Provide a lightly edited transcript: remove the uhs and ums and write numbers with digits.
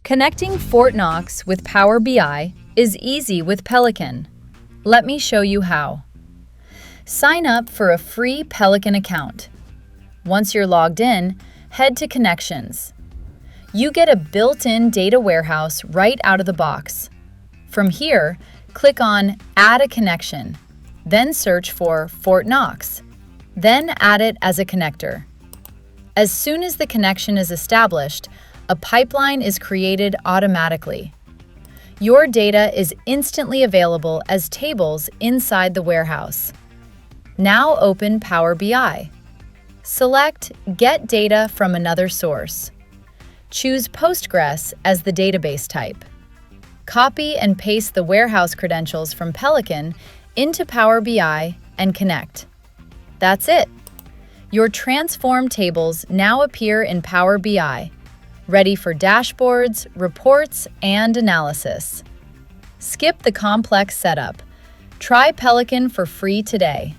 Connecting Fortnox with Power BI is easy with Peliqan. Let me show you how. Sign up for a free Peliqan account. Once you're logged in, head to Connections. You get a built-in data warehouse right out of the box. From here, click on Add a Connection, then search for Fortnox. Then add it as a connector. As soon as the connection is established, a pipeline is created automatically. Your data is instantly available as tables inside the warehouse. Now open Power BI. Select Get Data from Another Source. Choose Postgres as the database type. Copy and paste the warehouse credentials from Peliqan into Power BI and connect. That's it. Your transformed tables now appear in Power BI, ready for dashboards, reports, and analysis. Skip the complex setup. Try Peliqan for free today.